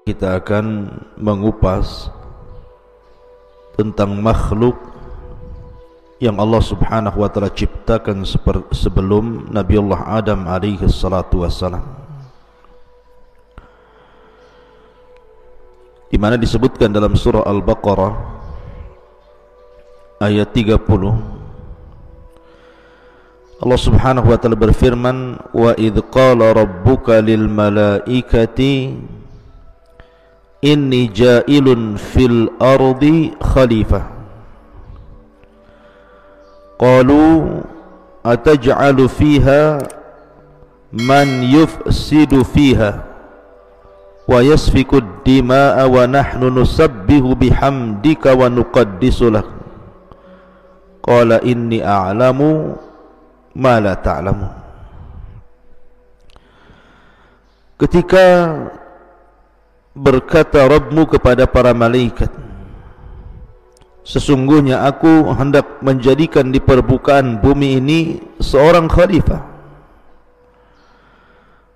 kita akan mengupas tentang makhluk yang Allah Subhanahu wa taala ciptakan sebelum Nabiullah Adam alaihi salatu wassalam, di mana disebutkan dalam surah Al-Baqarah ayat 30, Allah Subhanahu wa taala berfirman, wa idh qala rabbuka lil malaikati inni ja'ilun fil ardi khalifah qalu ataj'alu fiha man yufsidu fiha wa yasfiku ad-dima'a wa nahnu nusabbihu bihamdika wa nuqaddisu lak qala inni a'lamu ma la ta'lamun. Ketika berkata Rabbmu kepada para malaikat, sesungguhnya aku hendak menjadikan di permukaan bumi ini seorang khalifah.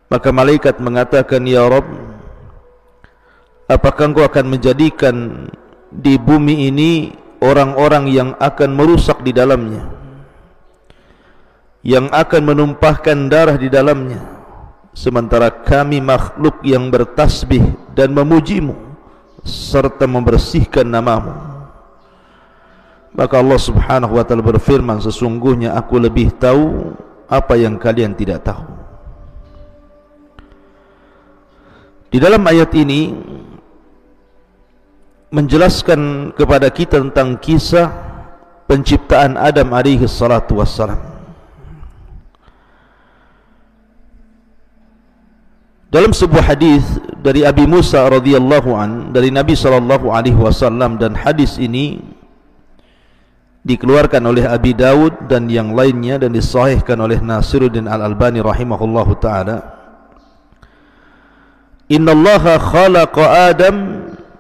Maka malaikat mengatakan, ya Rabb, apakah engkau akan menjadikan di bumi ini orang-orang yang akan merusak di dalamnya, yang akan menumpahkan darah di dalamnya, sementara kami makhluk yang bertasbih dan memujimu serta membersihkan namamu? Maka Allah Subhanahu wa taala berfirman, sesungguhnya aku lebih tahu apa yang kalian tidak tahu. Di dalam ayat ini menjelaskan kepada kita tentang kisah penciptaan Adam alaihi salatu wassalam. Dalam sebuah hadis dari Abi Musa radhiyallahu an dari Nabi sallallahu alaihi wasallam, dan hadis ini dikeluarkan oleh Abi Dawud dan yang lainnya dan disahihkan oleh Nasiruddin Al-Albani rahimahullahu taala. Innallaha khalaqa Adam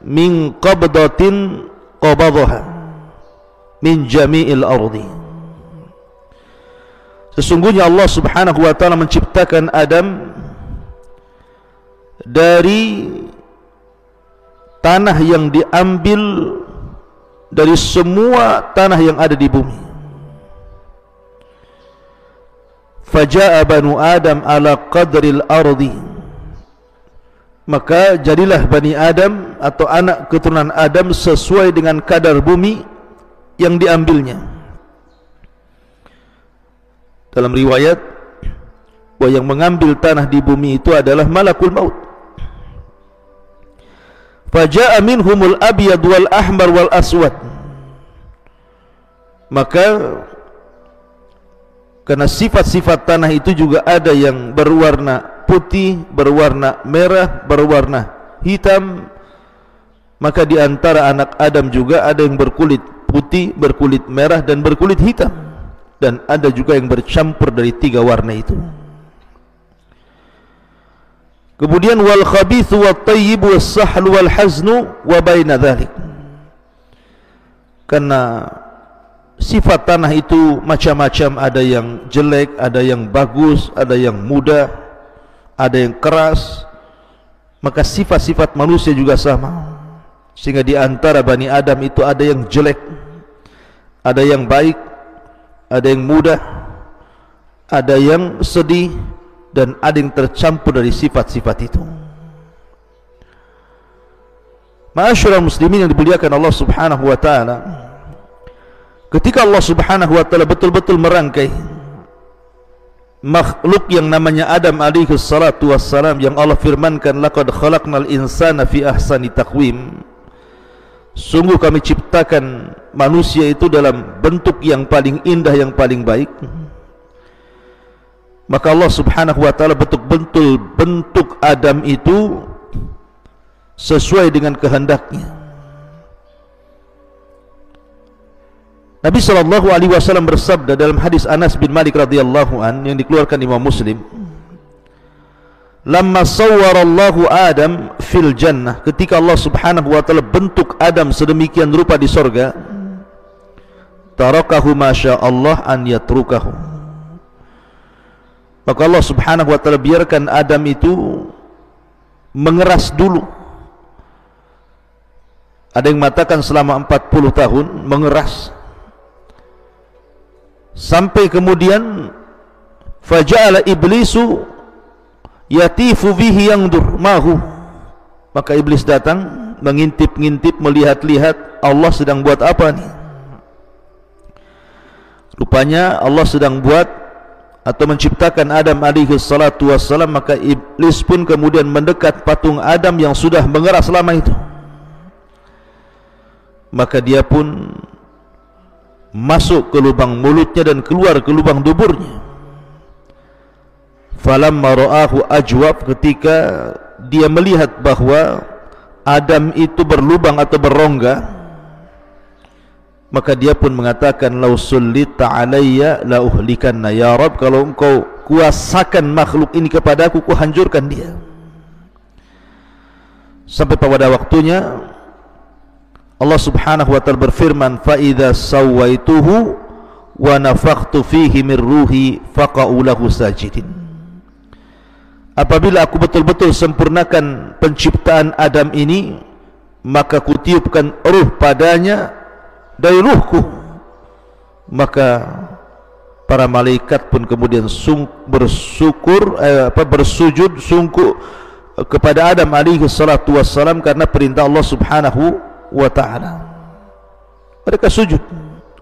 min qabdatin qabadaha min jami'il ardi. Sesungguhnya Allah Subhanahu wa taala menciptakan Adam dari tanah yang diambil dari semua tanah yang ada di bumi. Faja'a banu Adam ala qadril ardi, maka jadilah Bani Adam atau anak keturunan Adam sesuai dengan kadar bumi yang diambilnya. Dalam riwayat, bahwa yang mengambil tanah di bumi itu adalah malakul maut. Faja'a minhumul abyad wal ahmar wal aswad, maka karena sifat-sifat tanah itu juga ada yang berwarna putih, berwarna merah, berwarna hitam, maka di antara anak Adam juga ada yang berkulit putih, berkulit merah, dan berkulit hitam, dan ada juga yang bercampur dari tiga warna itu. Kemudian wal khabithu wat tayyibu was sahlu wal haznu wa baina dzalik, karena sifat tanah itu macam-macam, ada yang jelek, ada yang bagus, ada yang mudah, ada yang keras. Maka sifat-sifat manusia juga sama, sehingga di antara Bani Adam itu ada yang jelek, ada yang baik, ada yang mudah, ada yang sedih, dan ada yang tercampur dari sifat-sifat itu. Ma'asyiral muslimin yang dimuliakan Allah Subhanahu wa taala, ketika Allah Subhanahu wa taala betul-betul merangkai makhluk yang namanya Adam alaihi salatu wassalam, yang Allah firmankan, laqad khalaqnal insana fi ahsani taqwim, sungguh kami ciptakan manusia itu dalam bentuk yang paling indah, yang paling baik. Maka Allah Subhanahu wa taala betul-betul bentuk Adam itu sesuai dengan kehendaknya. Nabi sallallahu alaihi wasallam bersabda dalam hadis Anas bin Malik radhiyallahu an yang dikeluarkan Imam Muslim, lamma sawwarallahu Adam fil jannah, ketika Allah Subhanahu wa taala bentuk Adam sedemikian rupa di sorga, tarakahu masya Allah an yatrukahu, maka Allah Subhanahu wa taala biarkan Adam itu mengeras dulu Ada yang mengatakan selama 40 tahun mengeras, sampai kemudian faja'ala iblisu yatifu bihi yangdur mahu, maka iblis datang mengintip-ngintip, melihat-lihat Allah sedang buat apa nih. Rupanya Allah sedang buat atau menciptakan Adam alaihi salatu wassalam, maka iblis pun kemudian mendekat patung Adam yang sudah mengeras lama itu. Maka dia pun masuk ke lubang mulutnya dan keluar ke lubang duburnya. Falamma ra'ahu ajwab, ketika dia melihat bahwa Adam itu berlubang atau berrongga, maka dia pun mengatakan, lau sullita alayya la uhlikanna ya Rabb, kalau engkau kuasakan makhluk ini kepadaku, ku hancurkan dia. Sampai pada waktunya Allah subhanahu wa ta'ala berfirman, fa idza sawaituhu wa nafakhtu fihi min ruhi faqa'u lahu sajidin. Apabila aku betul-betul sempurnakan penciptaan Adam ini, maka kutiupkan ruh padanya dari ruhku, maka para malaikat pun kemudian bersujud sungguh kepada Adam alaihi salatu wassalam karena perintah Allah subhanahu wa ta'ala. Mereka sujud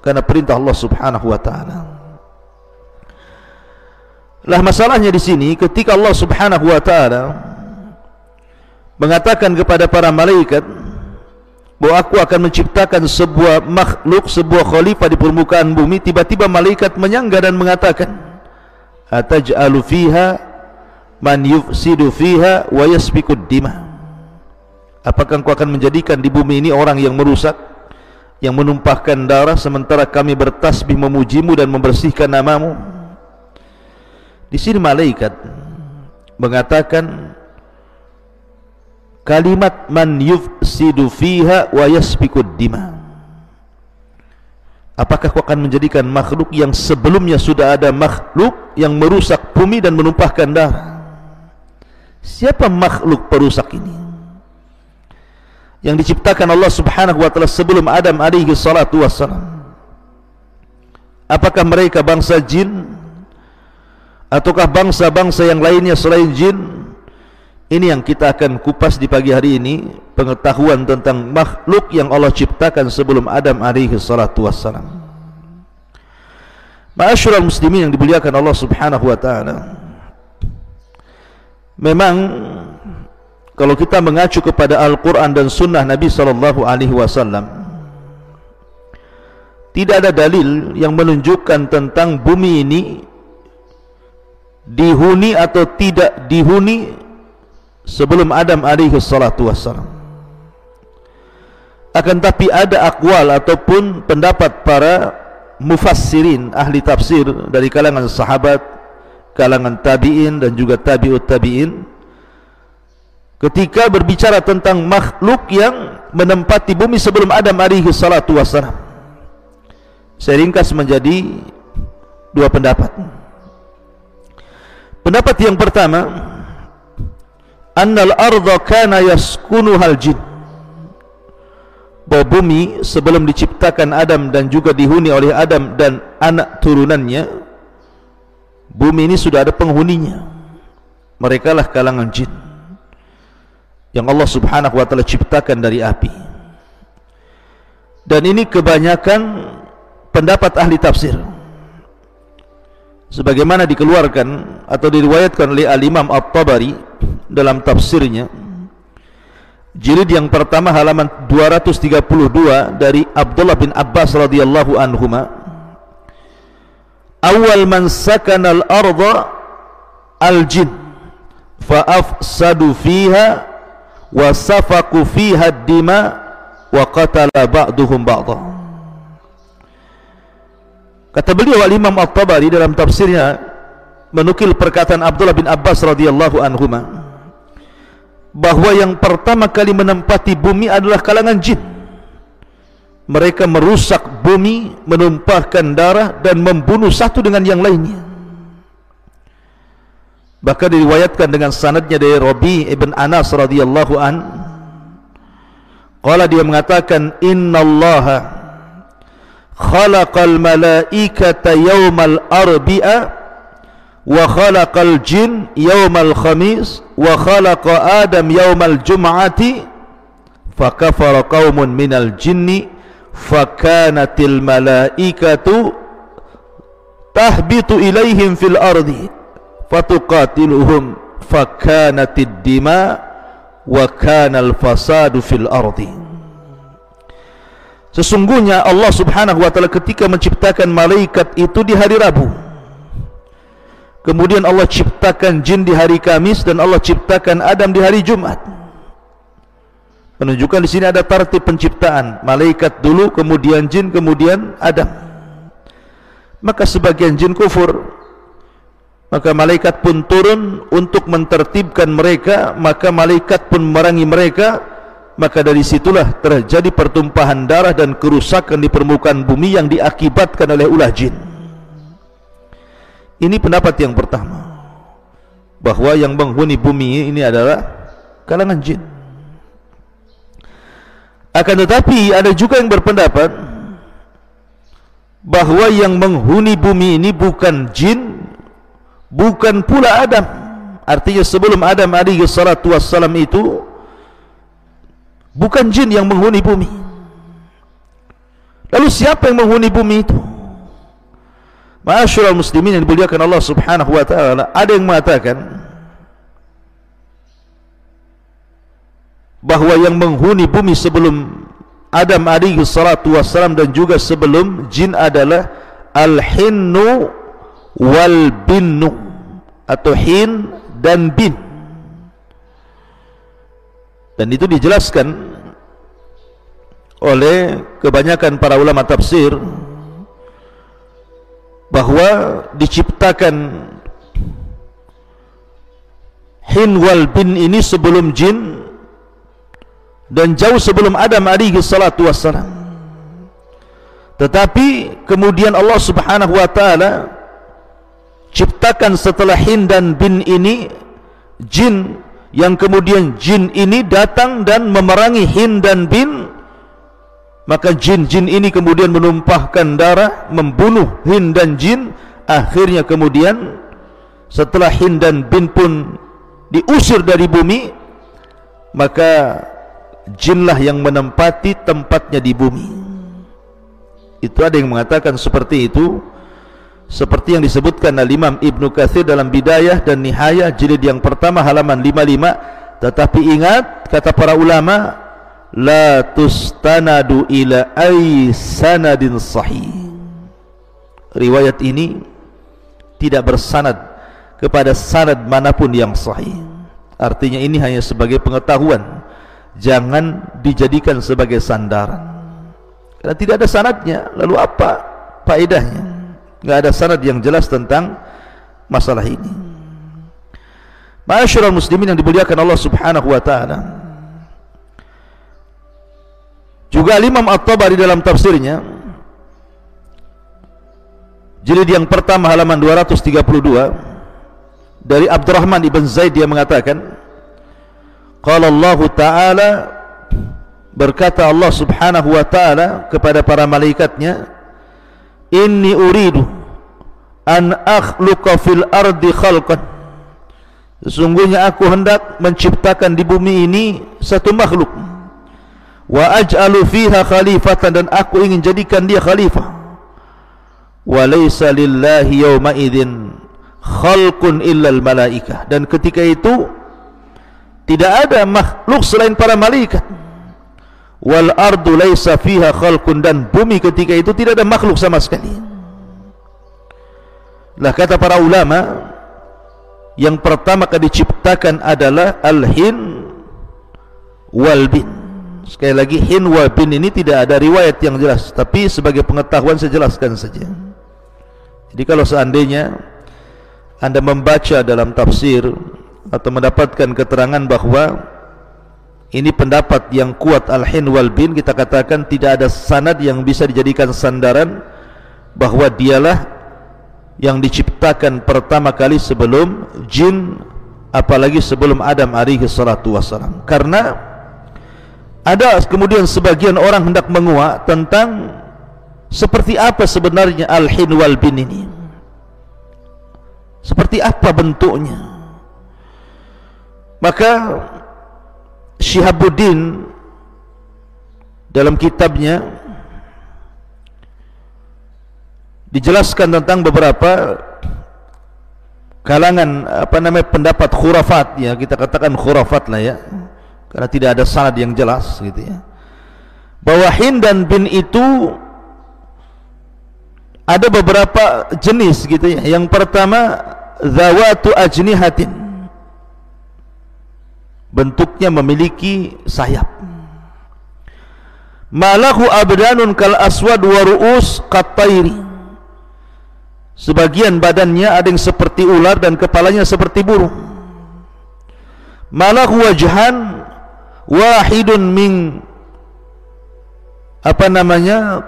karena perintah Allah subhanahu wa ta'ala. Lah masalahnya di sini, ketika Allah subhanahu wa ta'ala mengatakan kepada para malaikat bahwa aku akan menciptakan sebuah makhluk, sebuah khalifah di permukaan bumi, tiba-tiba malaikat menyangga dan mengatakan, ataj'alu fiha man yufsidu fiha wa yasfikud dima. Apakah engkau akan menjadikan di bumi ini orang yang merusak, yang menumpahkan darah, sementara kami bertasbih memujimu dan membersihkan namamu? Di sini malaikat mengatakan kalimat man yufsidu fiha wa yasfikud dima. Apakah kau akan menjadikan makhluk yang sebelumnya sudah ada makhluk yang merusak bumi dan menumpahkan darah? Siapa makhluk perusak ini yang diciptakan Allah subhanahu wa ta'ala sebelum Adam alaihi salatu wassalam? Apakah mereka bangsa jin ataukah bangsa-bangsa yang lainnya selain jin? Ini yang kita akan kupas di pagi hari ini, pengetahuan tentang makhluk yang Allah ciptakan sebelum Adam alaihi salatu wassalam. Ma'asyiral muslimin yang dimuliakan Allah subhanahu wa ta'ala, memang kalau kita mengacu kepada Al-Quran dan Sunnah Nabi SAW, tidak ada dalil yang menunjukkan tentang bumi ini dihuni atau tidak dihuni sebelum Adam SAW. Akan tapi ada akwal ataupun pendapat para mufassirin, ahli tafsir dari kalangan sahabat, kalangan tabi'in dan juga tabi'ut tabi'in, ketika berbicara tentang makhluk yang menempati bumi sebelum Adam alaihi salatu wassalam. Saya ringkas menjadi dua pendapat. Pendapat yang pertama, annal ardha kana yaskunuhal jin, bahwa bumi sebelum diciptakan Adam dan juga dihuni oleh Adam dan anak turunannya, bumi ini sudah ada penghuninya. Mereka lah kalangan jin yang Allah subhanahu wa ta'ala ciptakan dari api. Dan ini kebanyakan pendapat ahli tafsir, sebagaimana dikeluarkan atau diriwayatkan oleh Al-Imam At-Tabari dalam tafsirnya, jilid yang pertama halaman 232, dari Abdullah bin Abbas radhiyallahu anhuma, awal man sakana al-ardha al-jin fa afsadu fiha wa safaku fiha ad-dima wa qatala ba'duhum ba'dha. Kata beliau Al-Imam At-Tabari dalam tafsirnya menukil perkataan Abdullah bin Abbas radhiyallahu anhuma, bahwa yang pertama kali menempati bumi adalah kalangan jin. Mereka merusak bumi, menumpahkan darah dan membunuh satu dengan yang lainnya. Bahkan diriwayatkan dengan sanadnya dari Rabi' ibn Anas radhiyallahu an, Qala, dia mengatakan, innallaha khalaqal malaikata yawmal arbi'a wa khalaqal jin yawmal khamis wa khalaqa adam yawmal jum'ati fakafara qaumun minal jinni fakanatil malaikatu tahbitu ilaihim fil ardi fatuqatiluhum fakanatid dima wa kanal fasadu fil ardi. Sesungguhnya Allah subhanahu wa ta'ala ketika menciptakan malaikat itu di hari Rabu, kemudian Allah ciptakan jin di hari Kamis, dan Allah ciptakan Adam di hari Jumat. Menunjukkan di sini ada tartib penciptaan, malaikat dulu, kemudian jin, kemudian Adam. Maka sebagian jin kufur, maka malaikat pun turun untuk mentertibkan mereka, maka malaikat pun memerangi mereka. Maka dari situlah terjadi pertumpahan darah dan kerusakan di permukaan bumi yang diakibatkan oleh ulah jin. Ini pendapat yang pertama, bahwa yang menghuni bumi ini adalah kalangan jin. Akan tetapi ada juga yang berpendapat bahwa yang menghuni bumi ini bukan jin, bukan pula Adam. Artinya sebelum Adam alaihi salatu wassalam itu bukan jin yang menghuni bumi. Lalu siapa yang menghuni bumi itu? Ma'asyiral muslimin yang dimuliakan Allah subhanahu wa ta'ala, ada yang mengatakan bahwa yang menghuni bumi sebelum Adam alaihi salatu wassalam dan juga sebelum jin adalah al-hinnu wal binnu, atau hin dan bin. Dan itu dijelaskan oleh kebanyakan para ulama tafsir bahwa diciptakan hin wal bin ini sebelum jin dan jauh sebelum Adam alaihi salatu wassalam. Tetapi kemudian Allah subhanahu wa ta'ala ciptakan setelah hin dan bin ini jin, yang kemudian jin ini datang dan memerangi hin dan bin. Maka jin-jin ini kemudian menumpahkan darah, membunuh hin dan jin. Akhirnya kemudian setelah hin dan bin pun diusir dari bumi, maka jinlah yang menempati tempatnya di bumi. Itu ada yang mengatakan seperti itu, seperti yang disebutkan oleh Imam Ibnu Katsir dalam Bidayah dan Nihayah jilid yang pertama halaman 55. Tetapi ingat, kata para ulama, la tustanadu ila ay sanadin sahih. Riwayat ini tidak bersanad kepada sanad manapun yang sahih. Artinya ini hanya sebagai pengetahuan, jangan dijadikan sebagai sandaran. Karena tidak ada sanadnya, lalu apa faedahnya? Tidak ada sanad yang jelas tentang masalah ini. Ma'asyiral muslimin yang dimuliakan Allah subhanahu wa ta'ala, juga Imam At-Tabari dalam tafsirnya jilid yang pertama halaman 232 dari Abdurrahman ibn Zaid, dia mengatakan, qala Allah ta'ala, berkata Allah subhanahu wa ta'ala kepada para malaikatnya, inni uridu an akhluqa fil ardi khalqan, sesungguhnya aku hendak menciptakan di bumi ini satu makhluk, wa aj'alu fiha khalifatan, dan aku ingin jadikan dia khalifah, wa laysa lillahi yawma idzin khalqun illal malaikah, dan ketika itu tidak ada makhluk selain para malaikat, wal ardu laysa fiha khalqun, dan bumi ketika itu tidak ada makhluk sama sekali. Lah kata para ulama, yang pertama kali diciptakan adalah al-hin wal bin. Sekali lagi, hin wal bin ini tidak ada riwayat yang jelas, tapi sebagai pengetahuan saya jelaskan saja. Jadi kalau seandainya Anda membaca dalam tafsir atau mendapatkan keterangan bahwa ini pendapat yang kuat al-hin wal bin, kita katakan tidak ada sanad yang bisa dijadikan sandaran bahwa dialah yang diciptakan pertama kali sebelum jin, apalagi sebelum Adam alaihi salatu wassalam. Karena Ada kemudian sebagian orang hendak menguak tentang seperti apa sebenarnya al-hin wal bin ini, seperti apa bentuknya. Maka Syihabuddin dalam kitabnya dijelaskan tentang beberapa kalangan pendapat khurafat, ya kita katakan khurafat lah ya, karena tidak ada sanad yang jelas gitu ya, bahwa hin dan bin itu ada beberapa jenis gitu ya. Yang pertama zawatu ajnihatin, bentuknya memiliki sayap. Malahu abdanun kal aswad wa ru'us qattairi, sebagian badannya ada yang seperti ular dan kepalanya seperti burung. Malahu wajhan wahidun min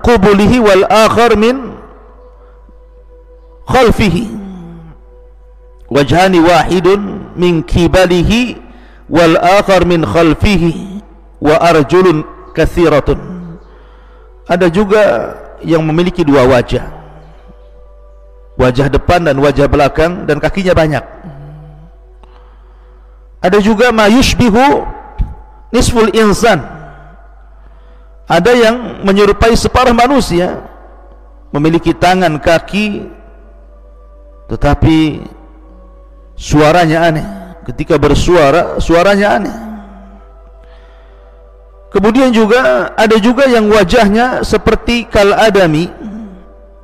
qubulihi wal akhar min khalfihi, wajhani wahidun min kibalihi wal akhar min khalfihi wa arjulun kathiratun. Ada juga yang memiliki dua wajah, wajah depan dan wajah belakang, dan kakinya banyak. Ada juga ma yushbihu nisful insan, ada yang menyerupai separuh manusia, memiliki tangan, kaki, tetapi suaranya aneh. Ketika bersuara, suaranya aneh. Kemudian juga ada juga yang wajahnya seperti kal adami,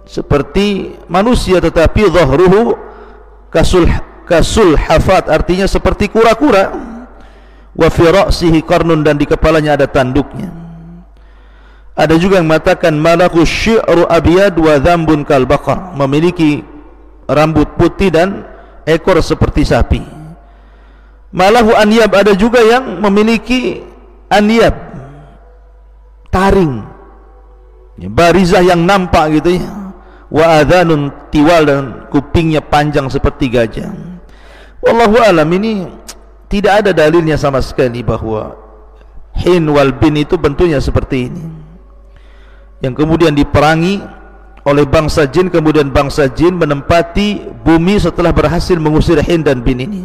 seperti manusia, tetapi dhahruhu kasul hafat, artinya seperti kura-kura. Wa fi ra'sihi qarnun, dan di kepalanya ada tanduknya. Ada juga yang mengatakan malaku syi'ru abyad wa dhambun kal baqar, memiliki rambut putih dan ekor seperti sapi. Malahu anyab, ada juga yang memiliki anyab, taring, barizah yang nampak gitu ya. Wa adhanun tiwal, dan kupingnya panjang seperti gajah. Wallahu alam, ini tidak ada dalilnya sama sekali bahwa hin wal bin itu bentuknya seperti ini, yang kemudian diperangi oleh bangsa jin. Kemudian bangsa jin menempati bumi setelah berhasil mengusir hin dan bin ini.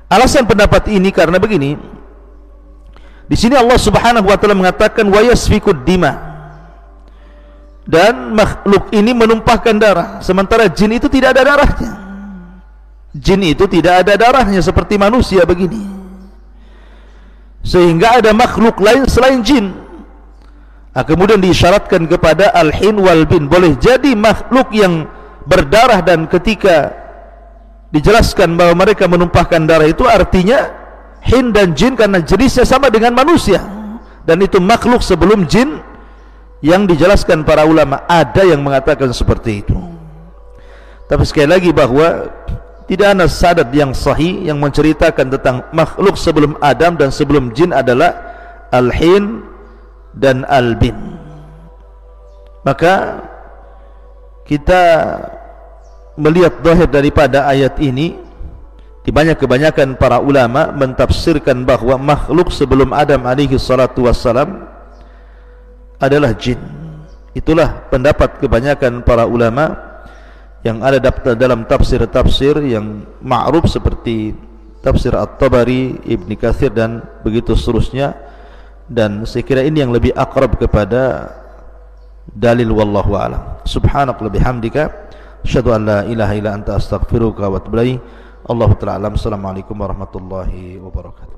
Alasan pendapat ini karena begini, di sini Allah Subhanahu wa taala mengatakan wa yasfikud dima, dan makhluk ini menumpahkan darah, sementara jin itu tidak ada darahnya. Jin itu tidak ada darahnya seperti manusia begini, sehingga ada makhluk lain selain jin. Kemudian diisyaratkan kepada al-hin wal bin, boleh jadi makhluk yang berdarah, dan ketika dijelaskan bahwa mereka menumpahkan darah itu artinya hin dan jin karena jenisnya sama dengan manusia, dan itu makhluk sebelum jin yang dijelaskan para ulama. Ada yang mengatakan seperti itu, tapi sekali lagi bahwa tidak ada sanad yang sahih yang menceritakan tentang makhluk sebelum Adam dan sebelum jin adalah al-hin dan al-bin. Maka kita melihat zahir daripada ayat ini, kebanyakan para ulama mentafsirkan bahwa makhluk sebelum Adam alaihi salatu wassalam adalah jin. Itulah pendapat kebanyakan para ulama yang ada dalam tafsir-tafsir yang ma'ruf seperti tafsir At-Tabari, Ibn Katsir, dan begitu seterusnya. Dan saya kira ini yang lebih akrab kepada dalil, wallahu a'lam. Subhanakallahumma bihamdika asyhadu an la ilaha illa anta astaghfiruka wa atubu ilaik. Allahu ta'ala alam. Assalamualaikum warahmatullahi wabarakatuh.